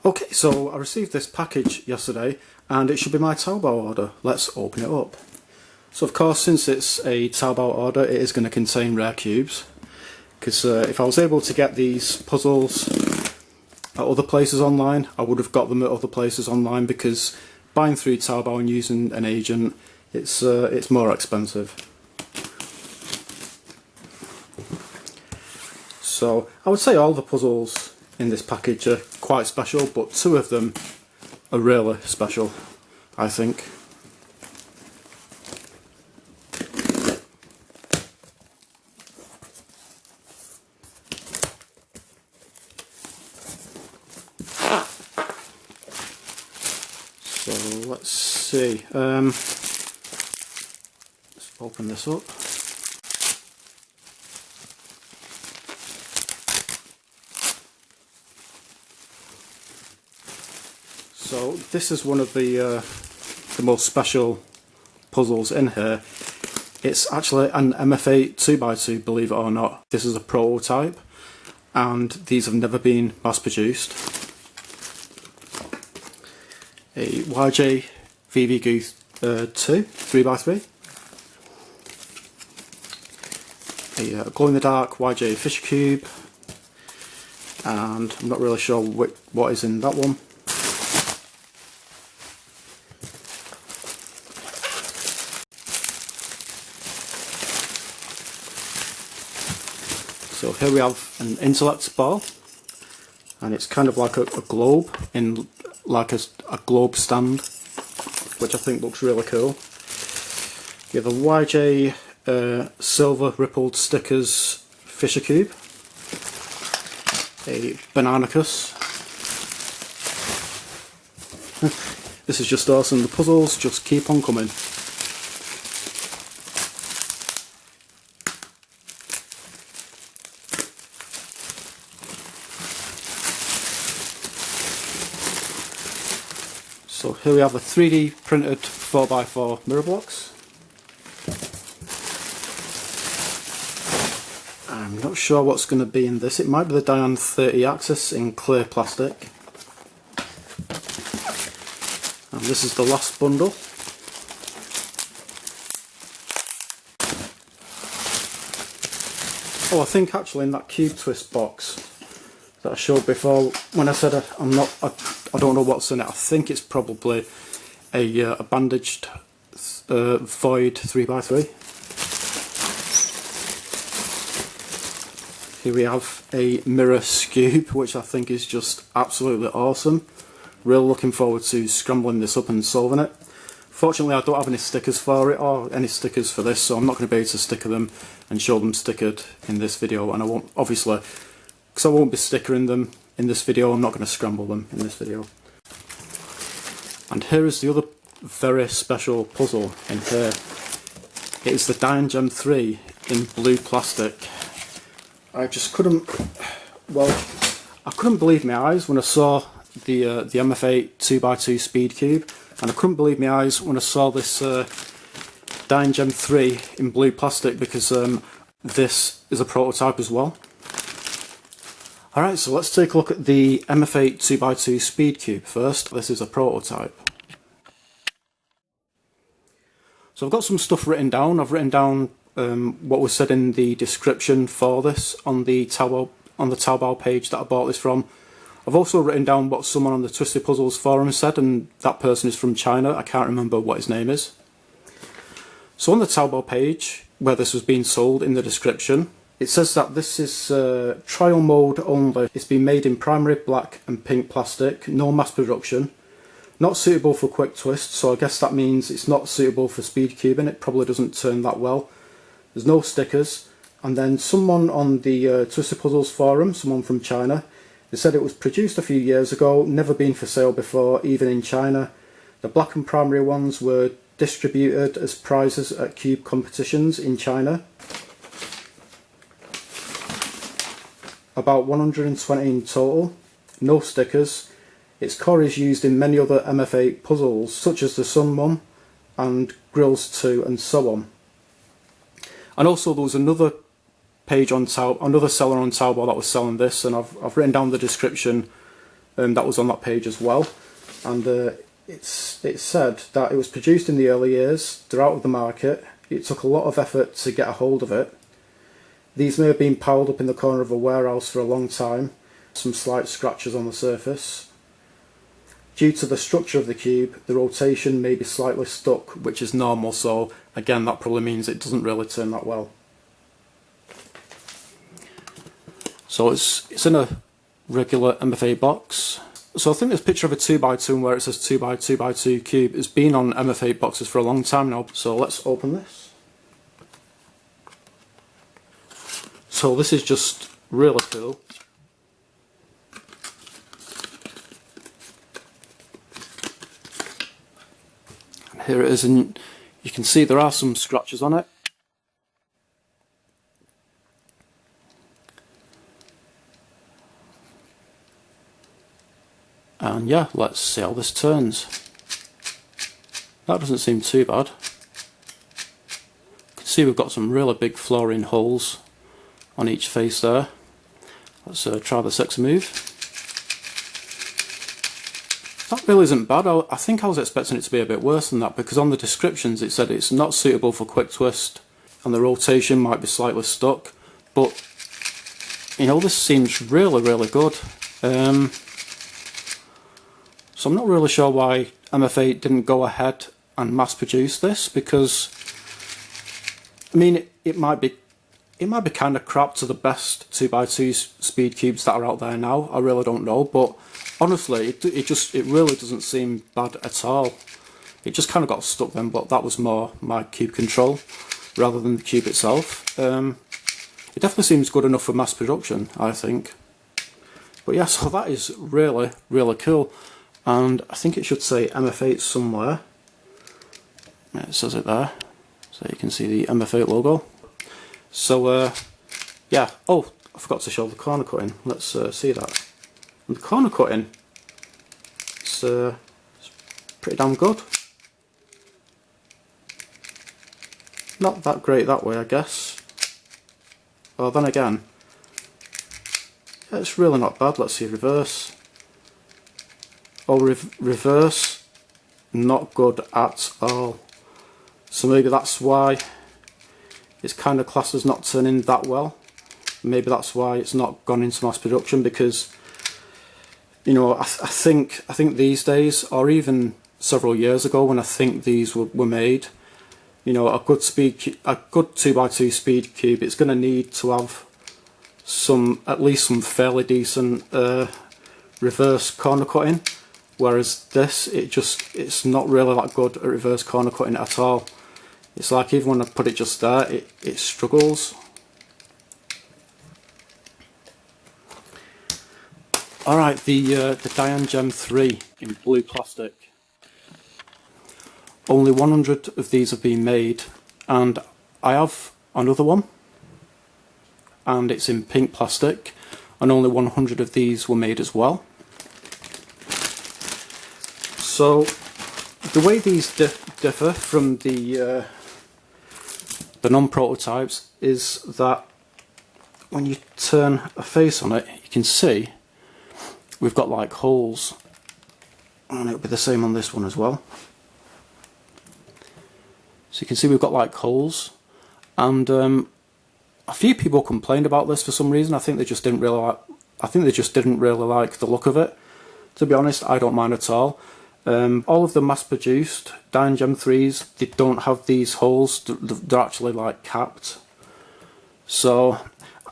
Okay, so I received this package yesterday and it should be my Taobao order. Let's open it up. So of course, since it's a Taobao order, it is going to contain rare cubes. Because if I was able to get these puzzles at other places online, I would have got them at other places online, because buying through Taobao and using an agent, it's more expensive. So I would say all the puzzles in this package are quite special, but two of them are really special, I think. So let's see, let's open this up. So this is one of the most special puzzles in here. It's actually an mf8 2x2, believe it or not. This is a prototype, and these have never been mass produced. A YJ vvgoo-II 3x3. A glow-in-the-dark YJ Fisher Cube, and I'm not really sure what is in that one. So here we have an Intellect ball, and it's kind of like a globe, in like a globe stand, which I think looks really cool. You have a YJ silver rippled stickers Fisher Cube, a Bananacus. This is just awesome, the puzzles just keep on coming. So here we have a 3D printed 4x4 mirror blocks. I'm not sure what's going to be in this. It might be the Dayan 30 axis in clear plastic. And this is the last bundle. Oh, I think actually in that CubeTwist box that I showed before, when I said I don't know what's in it, I think it's probably a bandaged void 3x3. Here we have a mirror Skewb, which I think is just absolutely awesome. Really looking forward to scrambling this up and solving it. Fortunately, I don't have any stickers for it, or any stickers for this, so I'm not going to be able to sticker them and show them stickered in this video, and I won't, obviously, because I won't be stickering them in this video, I'm not going to scramble them in this video. And here is the other very special puzzle in here. It is the Dayan Gem III in blue plastic. I just couldn't, well, I couldn't believe my eyes when I saw the mf8 2x2 speed cube, and I couldn't believe my eyes when I saw this Dayan Gem III in blue plastic, because this is a prototype as well. Alright, so let's take a look at the mf8 2x2 speed cube first. This is a prototype. So I've got some stuff written down. I've written down what was said in the description for this on the Taobao page that I bought this from. I've also written down what someone on the Twisted Puzzles forum said, and that person is from China. I can't remember what his name is. So on the Taobao page, where this was being sold, in the description, it says that this is trial mode only. It's been made in primary black and pink plastic, no mass production. Not suitable for quick twist, so I guess that means it's not suitable for speed cubing. It probably doesn't turn that well. There's no stickers. And then someone on the Twisted Puzzles forum, someone from China, they said it was produced a few years ago, never been for sale before, even in China. The black and primary ones were distributed as prizes at cube competitions in China. About 120 in total, no stickers. Its core is used in many other mf8 puzzles, such as the Sun Mum and Grills 2 and so on. And also there was another page on Taobao, another seller on Taobao that was selling this, and I've written down the description that was on that page as well, and it said that it was produced in the early years, they're out of the market, it took a lot of effort to get a hold of it. These may have been piled up in the corner of a warehouse for a long time, some slight scratches on the surface. Due to the structure of the cube, the rotation may be slightly stuck, which is normal, so again that probably means it doesn't really turn that well. So it's in a regular mf8 box. So I think this picture of a 2x2 and where it says 2x2x2 cube has been on mf8 boxes for a long time now. So let's open this. So this is just really cool. And here it is, and you can see there are some scratches on it. And yeah, let's see how this turns. That doesn't seem too bad. You can see we've got some really big fluorine holes on each face there. Let's try the sexy move. That really isn't bad. I think I was expecting it to be a bit worse than that, because on the descriptions it said it's not suitable for quick twist and the rotation might be slightly stuck, but you know, this seems really good. So I'm not really sure why mf8 didn't go ahead and mass produce this, because I mean it might be kind of crap to the best 2x2 speed cubes that are out there now. I really don't know, but honestly it really doesn't seem bad at all. It just kind of got stuck then, but that was more my cube control rather than the cube itself. It definitely seems good enough for mass production, I think. But yeah, so that is really cool. And I think it should say mf8 somewhere. Yeah, it says it there, so you can see the mf8 logo. So yeah, oh, I forgot to show the corner cutting. Let's see that. And the corner cutting, it's pretty damn good. Not that great that way, I guess. Well, then again, yeah, it's really not bad. Let's see reverse. Oh, reverse, not good at all. So maybe that's why it's kind of classed as not turning that well. Maybe that's why it's not gone into mass production, because you know, I think these days, or even several years ago when I think these were made, you know, a good 2x2 speed cube, it's going to need to have at least some fairly decent reverse corner cutting. Whereas this, it's not really that good at reverse corner cutting at all. It's like even when I put it just there, it struggles. Alright, the Dayan Gem III in blue plastic. Only 100 of these have been made, and I have another one, and it's in pink plastic, and only 100 of these were made as well. So the way these differ from the non-prototypes is that when you turn a face on it, you can see we've got like holes, and it'll be the same on this one as well. So you can see we've got like holes, and a few people complained about this for some reason. I think they just didn't really like the look of it. To be honest, I don't mind at all. All of the mass-produced Dayan Gem IIIs, they don't have these holes. They're actually like capped. So,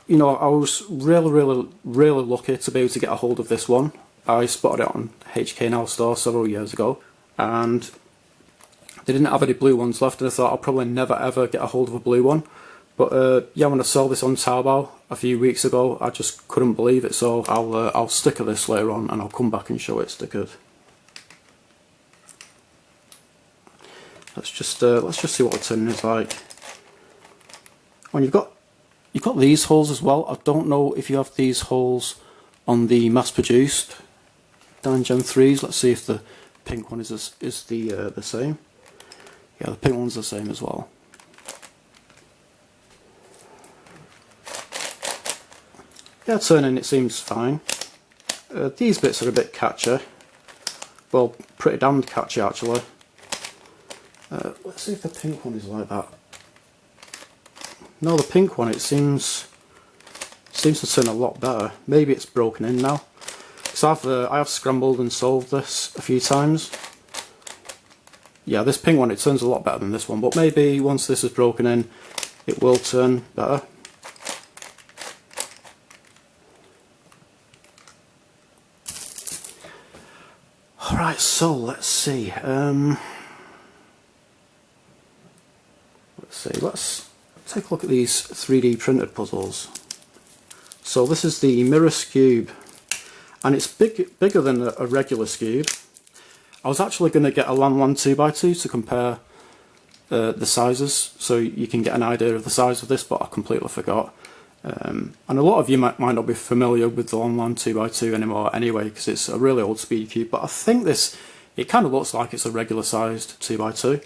you know, I was really lucky to be able to get a hold of this one. I spotted it on HK Now store several years ago, and they didn't have any blue ones left, and I thought I'll probably never ever get a hold of a blue one. But yeah, when I saw this on Taobao a few weeks ago, I just couldn't believe it. So I'll sticker this later on, and I'll come back and show it stickered. Let's just see what the turning is like. When you've got these holes as well. I don't know if you have these holes on the mass-produced Dayan Gem IIIs. Let's see if the pink one is the same. Yeah, the pink one's the same as well. Yeah, turning it seems fine. These bits are a bit catchy. Well, pretty damned catchy actually. Let's see if the pink one is like that. No, the pink one, it seems to turn a lot better. Maybe it's broken in now. Because I have scrambled and solved this a few times. Yeah, this pink one, it turns a lot better than this one, but maybe once this is broken in, it will turn better. Alright, so let's see. Let's take a look at these 3D printed puzzles. So this is the Mirror Skewb, and it's bigger than a regular Skewb. I was actually going to get a Lan 2x2 to compare the sizes, so you can get an idea of the size of this, but I completely forgot. And a lot of you might not be familiar with the Lan 2x2 anymore anyway, because it's a really old speed cube, but I think it kind of looks like it's a regular sized 2x2.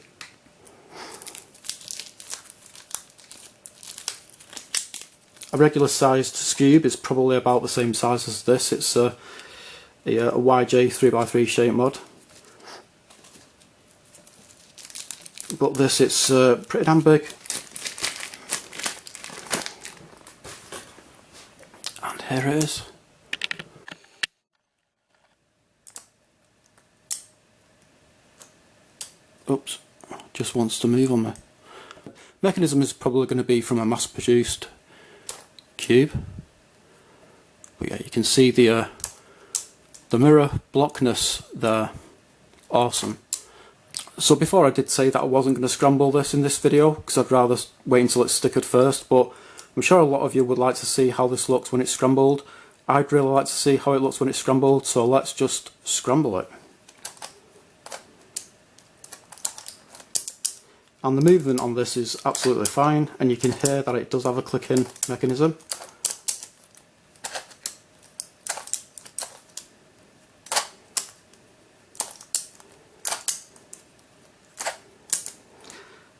A regular sized Skewb is probably about the same size as this. It's a YJ 3x3 shape mod. But this, it's pretty damn big. And here it is. Oops, just wants to move on me. Mechanism is probably going to be from a mass-produced cube. But yeah, you can see the mirror blockness there. Awesome. So before I did say that I wasn't going to scramble this in this video, because I'd rather wait until it's stickered first, but I'm sure a lot of you would like to see how this looks when it's scrambled. I'd really like to see how it looks when it's scrambled, so let's just scramble it. And the movement on this is absolutely fine, and you can hear that it does have a click-in mechanism.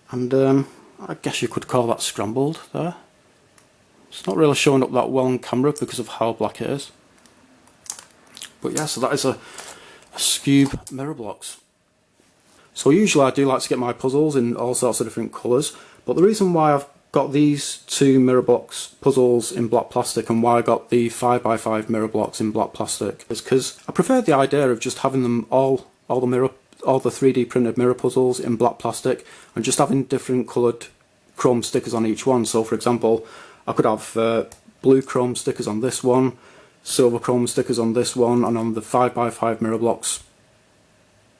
And I guess you could call that scrambled there. It's not really showing up that well on camera because of how black it is. But yeah, so that is a Skewb Mirror Blocks. So usually I do like to get my puzzles in all sorts of different colours, but the reason why I've got these two Mirror Blocks puzzles in black plastic and why I got the 5x5 Mirror Blocks in black plastic is because I prefer the idea of just having them all the 3D printed mirror puzzles in black plastic and just having different coloured chrome stickers on each one. So for example, I could have blue chrome stickers on this one, silver chrome stickers on this one, and on the 5x5 Mirror Blocks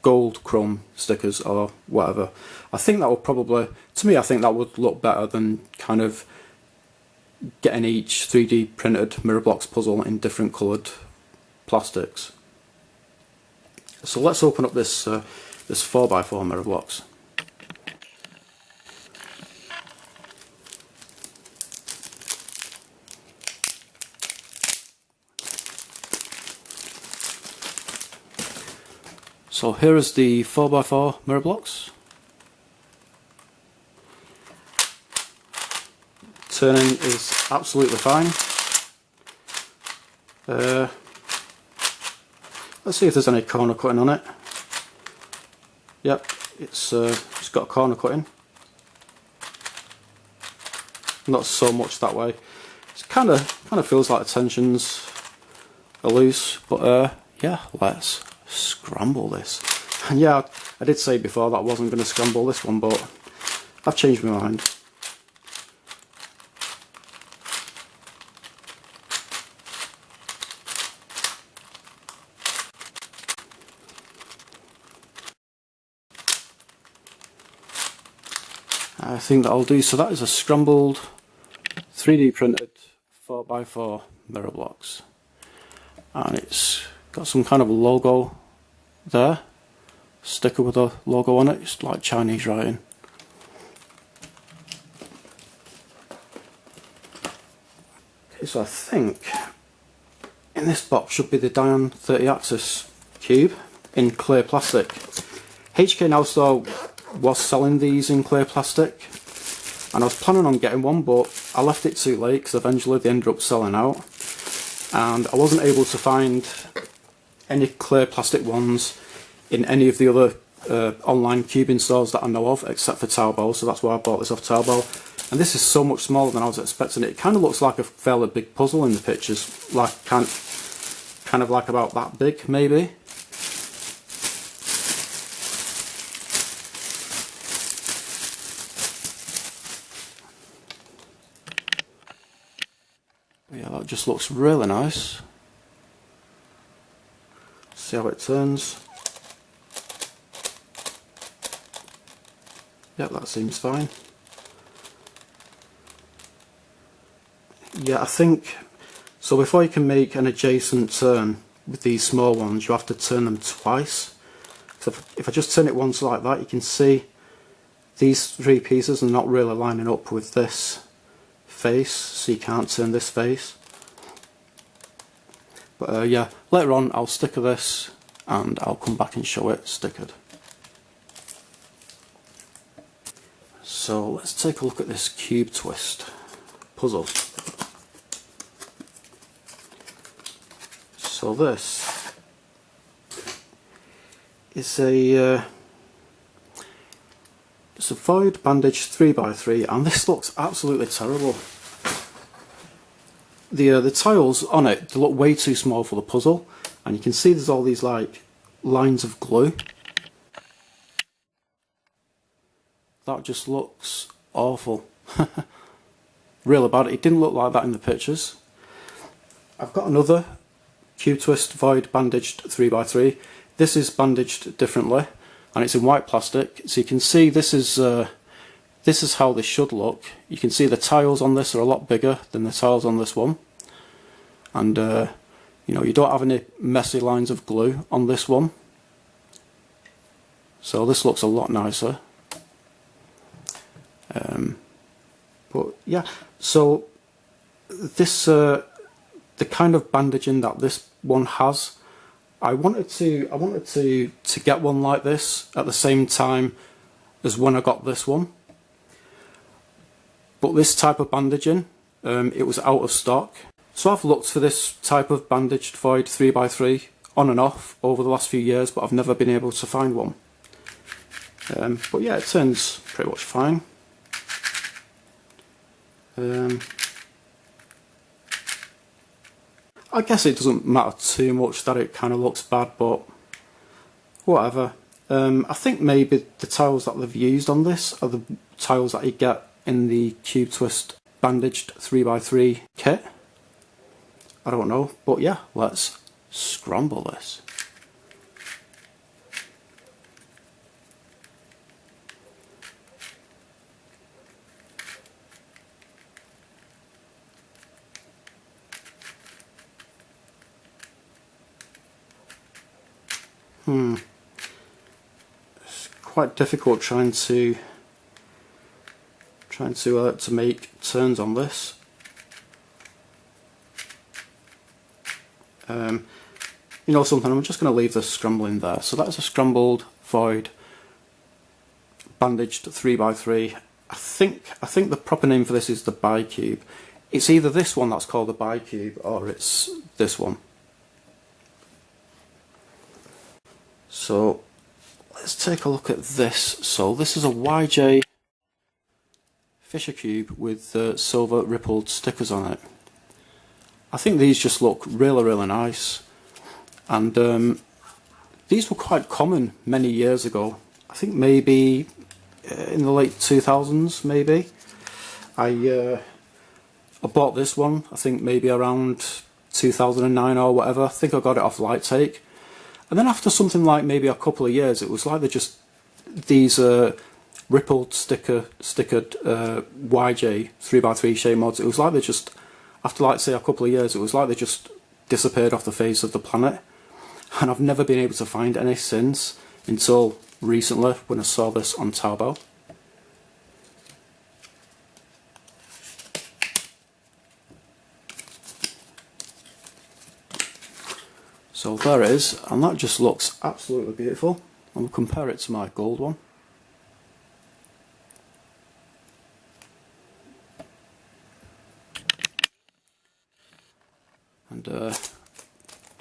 gold chrome stickers or whatever. I think that would probably, to me, I think that would look better than kind of getting each 3D printed Mirror Blocks puzzle in different coloured plastics. So let's open up this 4x4 Mirror Blocks. So here is the 4x4 Mirror Blocks. Turning is absolutely fine. Let's see if there's any corner cutting on it. Yep, it's got a corner cutting. Not so much that way. It kind of feels like the tensions are loose, but yeah, let's scramble this. And yeah, I did say before that I wasn't going to scramble this one, but I've changed my mind. I think that'll do. So that is a scrambled 3D printed 4x4 Mirror Blocks, and it's got some kind of logo there, sticker with a logo on it. It's like Chinese writing. Okay, so I think in this box should be the Dayan 30 axis cube in clear plastic. HK Now Store was selling these in clear plastic, and I was planning on getting one, but I left it too late because eventually they ended up selling out, and I wasn't able to find any clear plastic ones in any of the other online cubing stores that I know of, except for Taobao, so that's why I bought this off Taobao. And this is so much smaller than I was expecting it. It kind of looks like a fairly big puzzle in the pictures, like kind of like about that big, maybe. Yeah, that just looks really nice. See how it turns. Yep, that seems fine. Yeah, I think so. Before you can make an adjacent turn with these small ones, you have to turn them twice. So if I just turn it once like that, you can see these three pieces are not really lining up with this face, so you can't turn this face. But yeah, later on I'll sticker this and I'll come back and show it stickered. So let's take a look at this CubeTwist puzzle. So this is it's a void bandaged 3x3, and this looks absolutely terrible. The tiles on it, they look way too small for the puzzle, and you can see there's all these like lines of glue. That just looks awful. Really bad. It didn't look like that in the pictures. I've got another CubeTwist void bandaged 3x3. This is bandaged differently, and it's in white plastic, so you can see this is how this should look. You can see the tiles on this are a lot bigger than the tiles on this one, and you know, you don't have any messy lines of glue on this one, so this looks a lot nicer. But yeah, so this the kind of bandaging that this one has, I wanted to get one like this at the same time as when I got this one. But this type of bandaging, it was out of stock. So I've looked for this type of bandaged void 3x3 on and off over the last few years, but I've never been able to find one. But yeah, it turns pretty much fine. I guess it doesn't matter too much that it kind of looks bad, but whatever. I think maybe the tiles that they've used on this are the tiles that you get in the CubeTwist bandaged 3x3 kit. I don't know, but yeah, let's scramble this. It's quite difficult trying to make turns on this. You know something, I'm just going to leave this scrambling there. So that's a scrambled void bandaged 3x3. I think the proper name for this is the bicube. It's either this one that's called the bicube, or it's this one. So let's take a look at this. So this is a YJ Fisher cube with silver rippled stickers on it. I think these just look really nice, and these were quite common many years ago. I think maybe in the late 2000s maybe. I bought this one, I think maybe around 2009 or whatever. I think I got it off Light Take. And then after something like maybe a couple of years, it was like they just, these rippled stickered YJ 3x3 shape mods, it was like they just, after like say a couple of years, it was like they just disappeared off the face of the planet. And I've never been able to find any since, until recently when I saw this on Taobao. So there it is, and that just looks absolutely beautiful. And we'll compare it to my gold one. And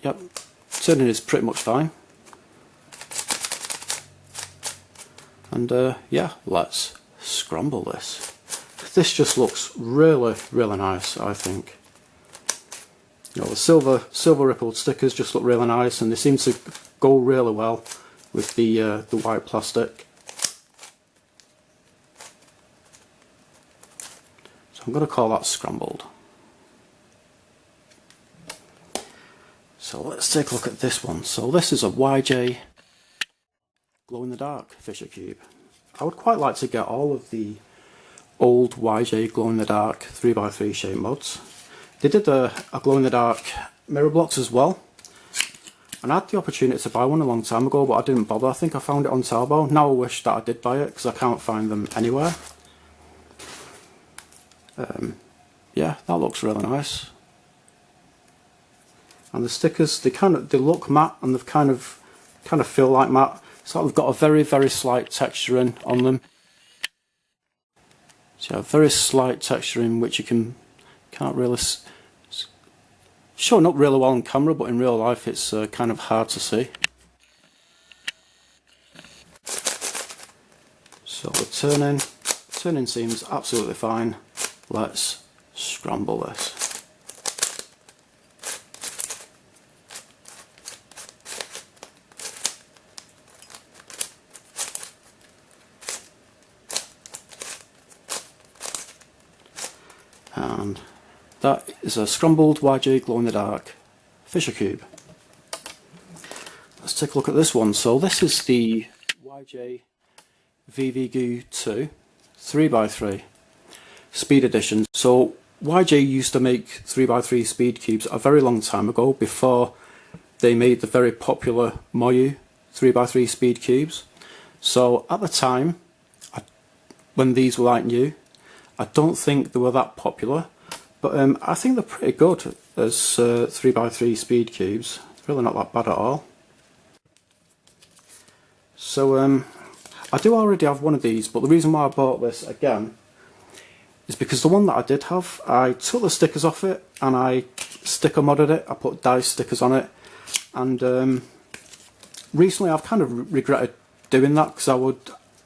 yep, Turning is pretty much fine. And yeah, let's scramble this. This just looks really, really nice, I think. You know, the silver rippled stickers just look really nice, and they seem to go really well with the white plastic. So I'm going to call that scrambled. So let's take a look at this one. So this is a YJ glow-in-the-dark Fisher Cube. I would quite like to get all of the old YJ glow-in-the-dark 3x3 shape mods. They did a glow-in-the-dark mirror blocks as well, and I had the opportunity to buy one a long time ago, but I didn't bother. I think I found it on Taobao. Now I wish that I did buy it because I can't find them anywhere. Yeah, that looks really nice. And the stickers, they look matte, and they kind of feel like matte. So they've got a very, very slight texturing on them. So a very slight texturing which you can't really showing up really well on camera, but in real life it's kind of hard to see. So the turning seems absolutely fine. Let's scramble this. And that is a scrambled YJ glow-in-the-dark Fisher Cube. Let's take a look at this one. So this is the YJ vvgoo-II 3x3 Speed Edition. So YJ used to make 3x3 speed cubes a very long time ago, before they made the very popular Moyu 3x3 speed cubes. So at the time, when these were like new, I don't think they were that popular, but I think they're pretty good as 3x3 speed cubes. Really not that bad at all. So I do already have one of these, but the reason why I bought this again is because the one that I did have, I took the stickers off it and I sticker modded it. I put dice stickers on it, and recently I've kind of regretted doing that, because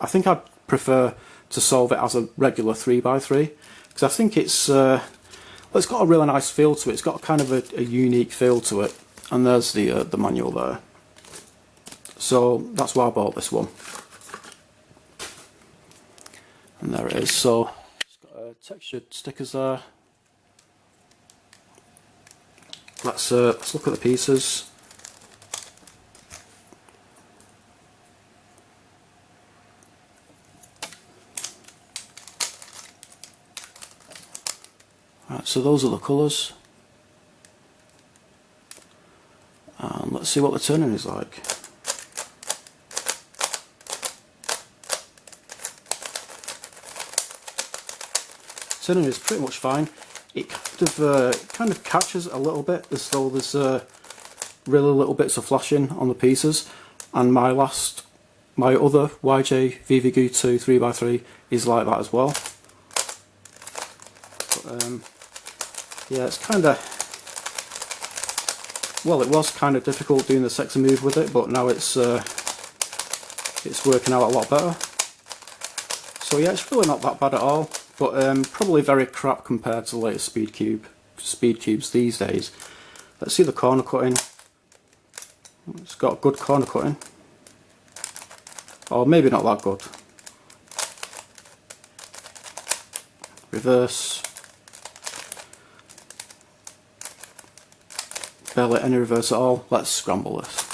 I think I'd prefer to solve it as a regular 3x3, because I think it's got a really nice feel to it. It's got kind of a unique feel to it, and there's the manual there. So that's why I bought this one, and there it is. So it's got textured stickers there. Let's look at the pieces. Right, so those are the colours, and let's see what the turning is like. Turning is pretty much fine. It kind of catches a little bit, as though there's really little bits of flashing on the pieces, and my other YJ vvgoo-II 3x3 is like that as well. But, yeah, it's kind of, well, it was kind of difficult doing the sexy move with it, but now it's working out a lot better. So yeah, it's really not that bad at all, but probably very crap compared to the latest speed cubes these days. Let's see the corner cutting. It's got good corner cutting, or maybe not that good. Reverse. Barely any reverse at all. Let's scramble this.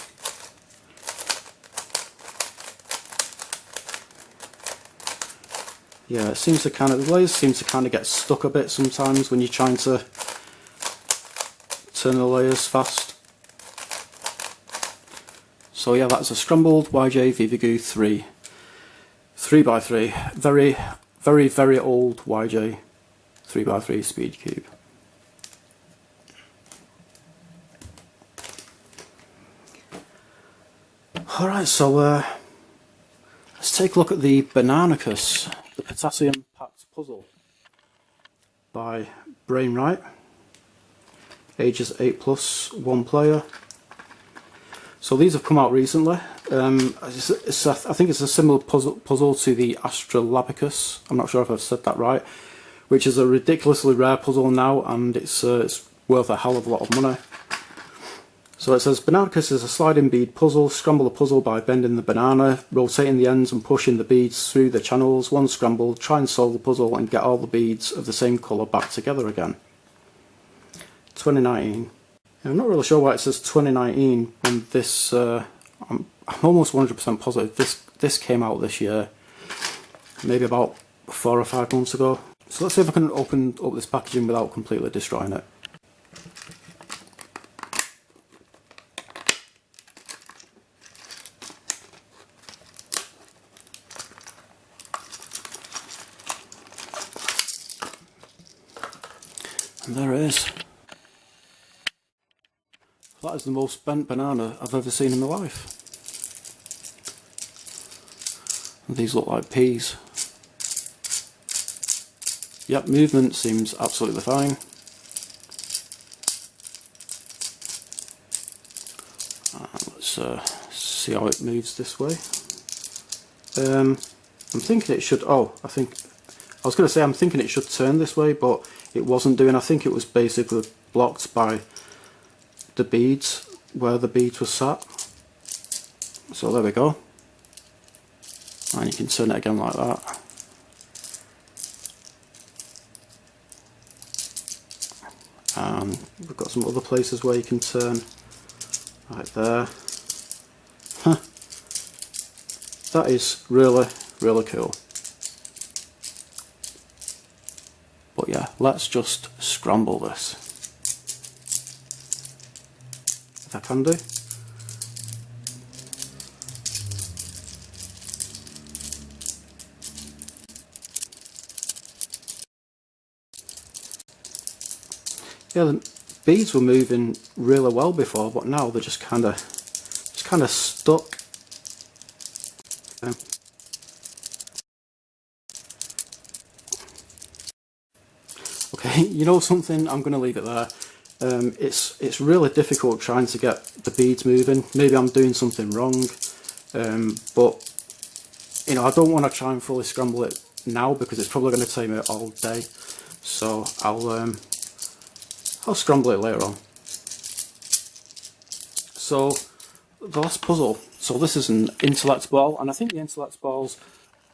Yeah, it seems to the layers seem to kind of get stuck a bit sometimes when you're trying to turn the layers fast. So yeah, that's a scrambled YJ vvgoo-III 3x3. Very, very, very old YJ 3x3 speed cube. Alright, so let's take a look at the Bananacus, the potassium packed puzzle by Brainwright. Ages 8+, 1 player. So these have come out recently. I think it's a similar puzzle to the Bananacus. I'm not sure if I've said that right. Which is a ridiculously rare puzzle now, and it's worth a hell of a lot of money. So it says, Bananacus is a sliding bead puzzle. Scramble the puzzle by bending the banana, rotating the ends and pushing the beads through the channels. Once scrambled, try and solve the puzzle and get all the beads of the same colour back together again. 2019. I'm not really sure why it says 2019 when this, I'm almost 100% positive this came out this year, maybe about 4 or 5 months ago. So let's see if I can open up this packaging without completely destroying it. And there it is. That is the most bent banana I've ever seen in my life. And these look like peas. Yep, movement seems absolutely fine. Let's see how it moves this way. I'm thinking it should, I'm thinking it should turn this way, but it wasn't doing. I think it was basically blocked by the beads, where the beads were sat. So there we go. And you can turn it again like that. And we've got some other places where you can turn, right there. Huh. That is really, really cool. But yeah, let's just scramble this. If I can do. Yeah, the beads were moving really well before, but now they're just kind of stuck. Okay, you know something? I'm going to leave it there. It's really difficult trying to get the beads moving. Maybe I'm doing something wrong, but you know, I don't want to try and fully scramble it now because it's probably going to take me all day. So I'll scramble it later on. So the last puzzle. So this is an Intellect ball, and I think the Intellect balls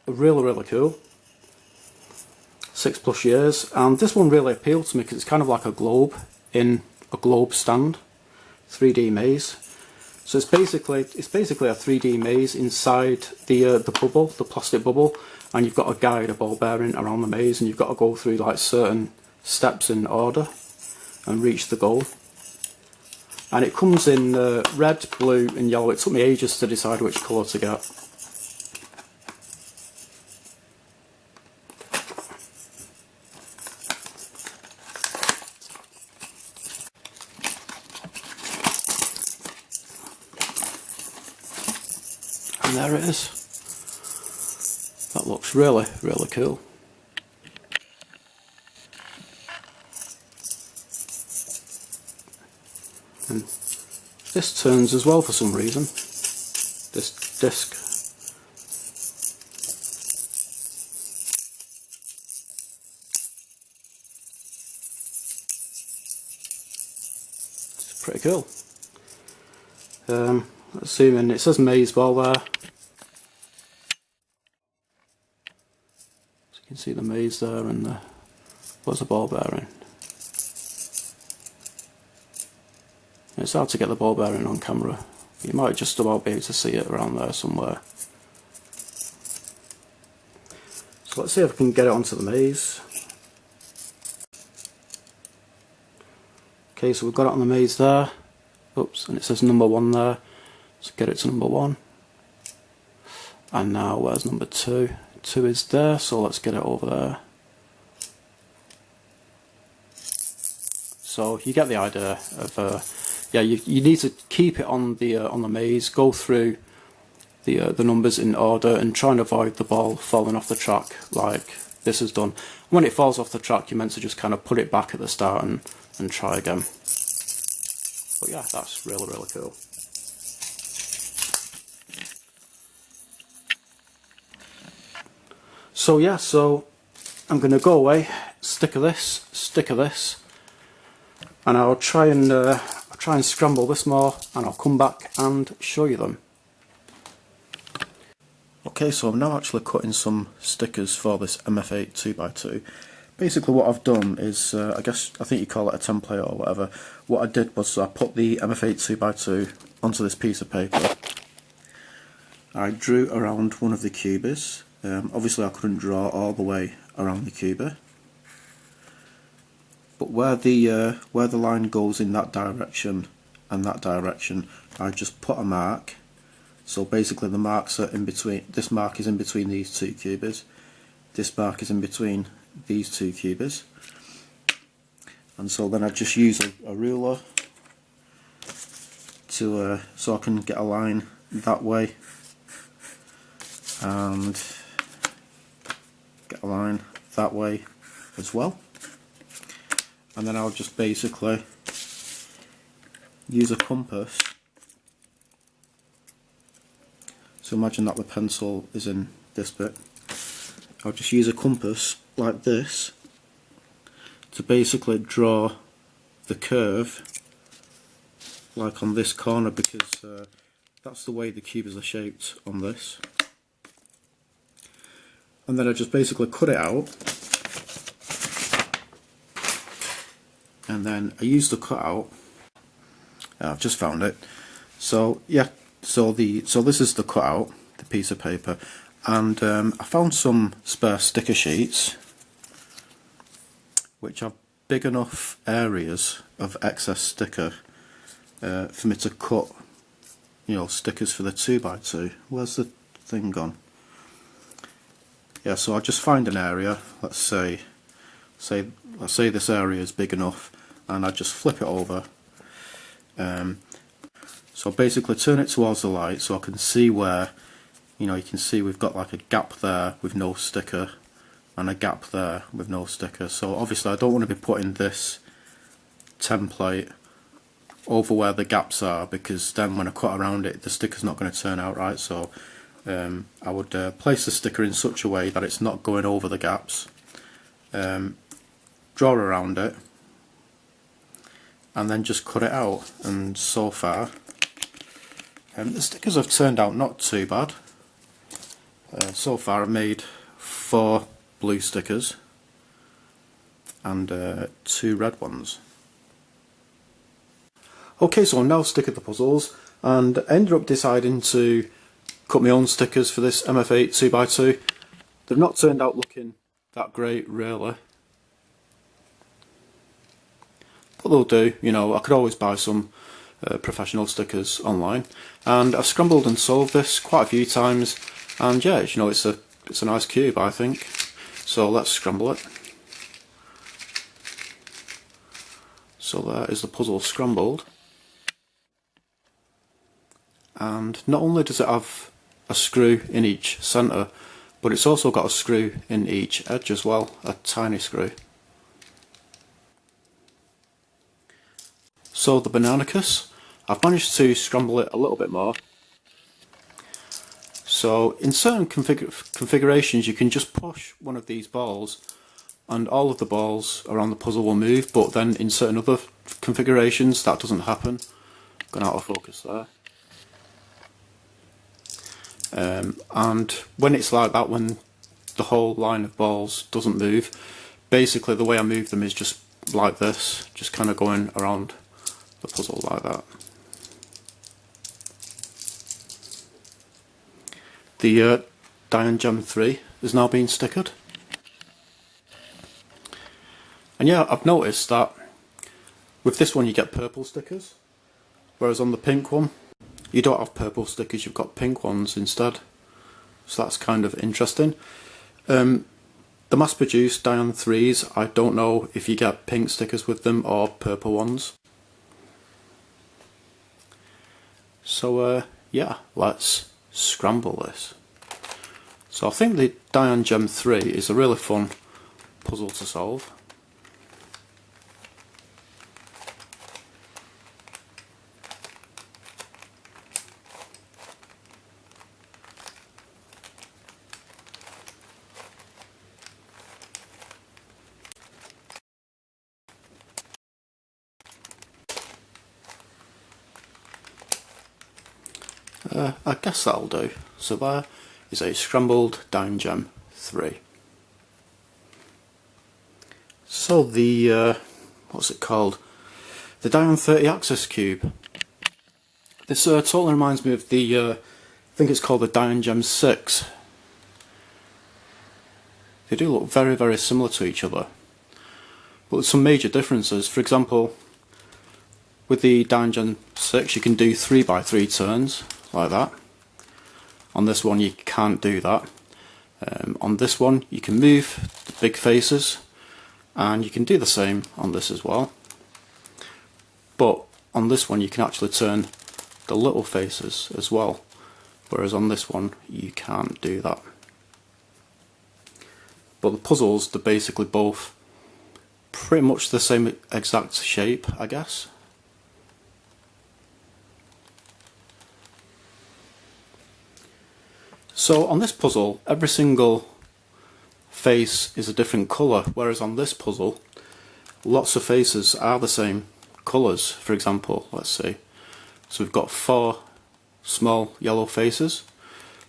are really, really cool. 6+ years, and this one really appealed to me because it's kind of like a globe in a globe stand, 3D maze. So it's basically a 3D maze inside the bubble, the plastic bubble, and you've got to guide a ball bearing around the maze, and you've got to go through like certain steps in order and reach the goal. And it comes in red, blue and yellow. It took me ages to decide which colour to get. And there it is. That looks really, really cool. And this turns as well for some reason. This disc. It's pretty cool. Let's zoom in. It says maze ball there. So you can see the maze there and the what's the ball bearing. It's hard to get the ball bearing on camera. You might just about be able to see it around there somewhere. So let's see if I can get it onto the maze. Okay, so we've got it on the maze there. Oops, and it says number 1 there. So get it to number 1. And now where's number 2? 2 is there, so let's get it over there. So you get the idea of yeah, you need to keep it on the maze, go through the numbers in order, and try and avoid the ball falling off the track like this is done. When it falls off the track, you're meant to just kind of put it back at the start and try again. But yeah, that's really, really cool. So yeah, so I'm going to go away, stick of this, and I'll try and scramble this more, and I'll come back and show you them. Okay, so I'm now actually cutting some stickers for this mf8 2x2. Basically what I've done is, I think you call it a template or whatever. What I did was I put the mf8 2x2 onto this piece of paper. I drew around one of the cubes. Obviously I couldn't draw all the way around the cube, but where the line goes in that direction and that direction, I just put a mark. So basically the marks are in between. This mark is in between these two cubes. This mark is in between these two cubes. And so then I just use a ruler to so I can get a line that way and get a line that way as well. And then I'll just basically use a compass. So imagine that the pencil is in this bit. I'll just use a compass like this to basically draw the curve like on this corner, because that's the way the cubes are shaped on this. And then I just basically cut it out, and then I use the cutout. I've just found it. So yeah, so this is the cutout, the piece of paper, and I found some spare sticker sheets which are big enough areas of excess sticker for me to cut, you know, stickers for the 2x2. Where's the thing gone? Yeah, so I just find an area. Let's say this area is big enough, and I just flip it over. So basically turn it towards the light so I can see where, you know, you can see we've got like a gap there with no sticker and a gap there with no sticker. So obviously I don't want to be putting this template over where the gaps are, because then when I cut around it the sticker's not going to turn out right. So I would place the sticker in such a way that it's not going over the gaps, draw around it, and then just cut it out. And so far the stickers have turned out not too bad. So far I've made 4 blue stickers and 2 red ones. Okay, so I'm now sticking the puzzles, and I ended up deciding to cut my own stickers for this mf8 2x2. They've not turned out looking that great really, but they'll do. You know, I could always buy some professional stickers online, and I've scrambled and solved this quite a few times, and yeah, you know, it's a nice cube, I think. So let's scramble it. So there is the puzzle scrambled, and not only does it have a screw in each centre, but it's also got a screw in each edge as well, a tiny screw. So the Bananacus, I've managed to scramble it a little bit more. So in certain configurations you can just push one of these balls and all of the balls around the puzzle will move, but then in certain other configurations that doesn't happen. Gone out of focus there. And when it's like that, when the whole line of balls doesn't move, basically the way I move them is just like this, just kind of going around the puzzle like that. The Dayan Gem III is now being stickered. And yeah, I've noticed that with this one you get purple stickers, whereas on the pink one you don't have purple stickers, you've got pink ones instead. So that's kind of interesting. The mass-produced Dayan 3s, I don't know if you get pink stickers with them or purple ones. So yeah, let's scramble this. So I think the Dayan Gem III is a really fun puzzle to solve. I guess that'll do. So there is a scrambled Dayan Gem III. So the, what's it called? The Dayan 30 axis cube. This totally reminds me of the, I think it's called the Dayan Gem VI. They do look very, very similar to each other. But there's some major differences. For example, with the Dayan Gem VI you can do 3x3 turns, like that. On this one you can't do that. On this one you can move the big faces, and you can do the same on this as well. But on this one you can actually turn the little faces as well, whereas on this one you can't do that. But the puzzles, they're basically both pretty much the same exact shape, I guess. So on this puzzle, every single face is a different colour, whereas on this puzzle, lots of faces are the same colours. For example, let's see. So we've got 4 small yellow faces,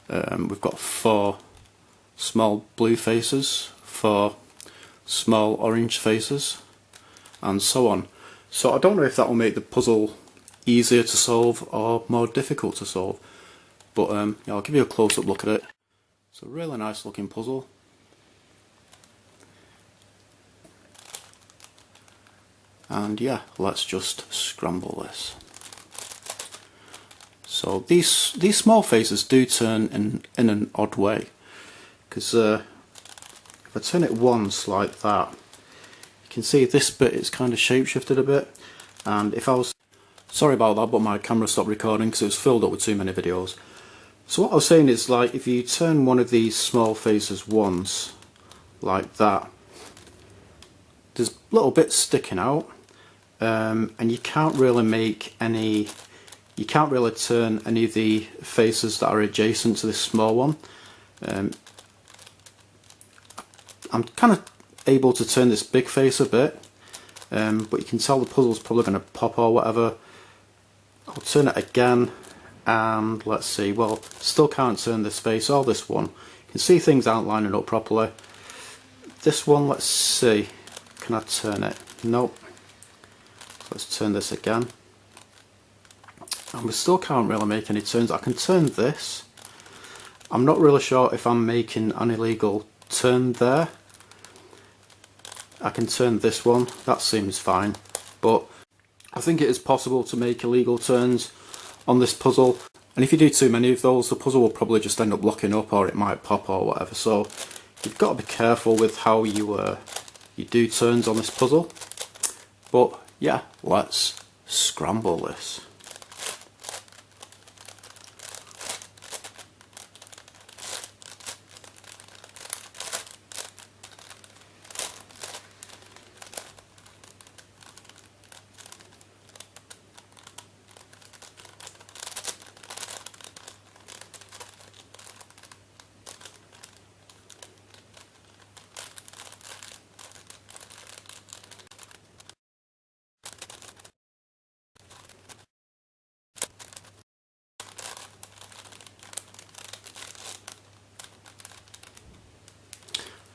we've got 4 small blue faces, 4 small orange faces, and so on. So I don't know if that will make the puzzle easier to solve or more difficult to solve, but yeah, I'll give you a close-up look at it. It's a really nice looking puzzle. And yeah, let's just scramble this. So these small faces do turn in an odd way, because if I turn it once like that, you can see this bit is kind of shape-shifted a bit, and if I was, sorry about that, but my camera stopped recording because it was filled up with too many videos. So what I was saying is, like, if you turn one of these small faces once like that, there's little bits sticking out, and you can't really make any, you can't really turn any of the faces that are adjacent to this small one. I'm kind of able to turn this big face a bit, but you can tell the puzzle's probably going to pop or whatever. I'll turn it again, and let's see, well, still can't turn this face or this one. You can see things aren't lining up properly. This one, let's see, can I turn it? Nope. Let's turn this again. And we still can't really make any turns. I can turn this. I'm not really sure if I'm making an illegal turn there. I can turn this one, that seems fine, but I think it is possible to make illegal turns on this puzzle, and if you do too many of those, the puzzle will probably just end up locking up, or it might pop or whatever. So you've got to be careful with how you do turns on this puzzle. But yeah, let's scramble this.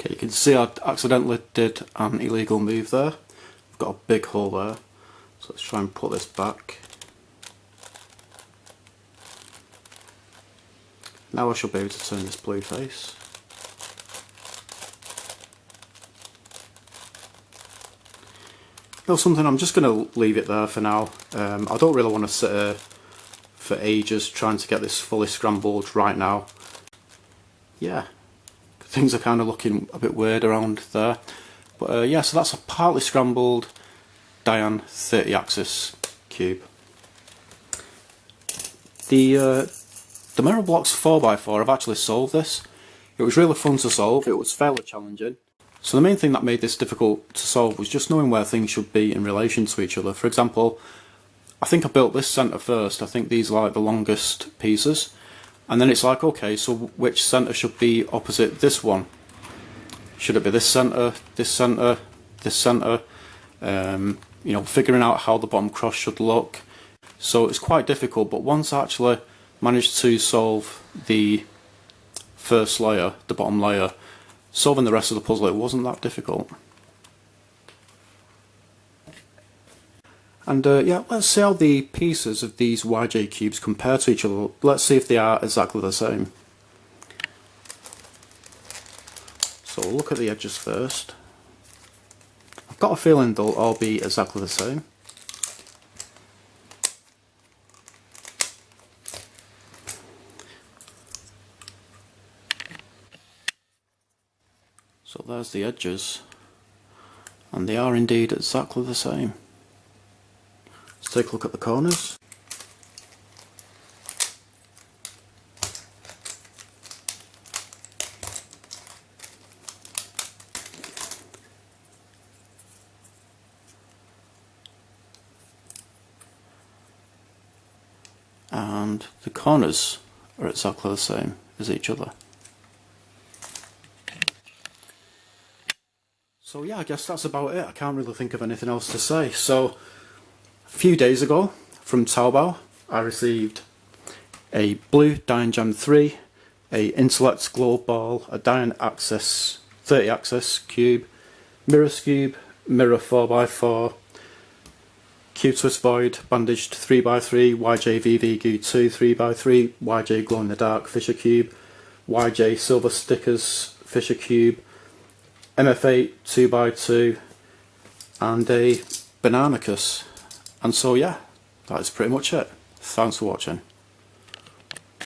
Okay, you can see I accidentally did an illegal move there. I've got a big hole there, so let's try and put this back. Now I should be able to turn this blue face. You know something, I'm just going to leave it there for now. I don't really want to sit here for ages trying to get this fully scrambled right now. Yeah. Things are kind of looking a bit weird around there, but yeah, so that's a partly scrambled Dayan 30 axis cube. The Mirror Blocks 4x4, I've actually solved this. It was really fun to solve, it was fairly challenging. So the main thing that made this difficult to solve was just knowing where things should be in relation to each other. For example, I think I built this centre first. I think these are like the longest pieces. And then it's like, okay, so which centre should be opposite this one? Should it be this centre, this centre, this centre? You know, figuring out how the bottom cross should look. So it's quite difficult, but once I actually managed to solve the first layer, the bottom layer. Solving the rest of the puzzle, it wasn't that difficult. And yeah, let's see how the pieces of these YJ cubes compare to each other. Let's see if they are exactly the same. So we'll look at the edges first. I've got a feeling they'll all be exactly the same. So there's the edges, and they are indeed exactly the same. Let's take a look at the corners. And the corners are exactly the same as each other. So yeah, I guess that's about it. I can't really think of anything else to say. So, a few days ago, from Taobao, I received a blue Dayan Gem III, a Intellect globe ball, a Bananacus 30 axis cube, Skewb Mirror 4x4, CubeTwist Void, bandaged 3x3, YJ vvgoo-II 3x3, YJ glow in the dark Fisher cube, YJ silver stickers Fisher cube, mf8 2x2, and a Bananacus. And so yeah, that is pretty much it. Thanks for watching.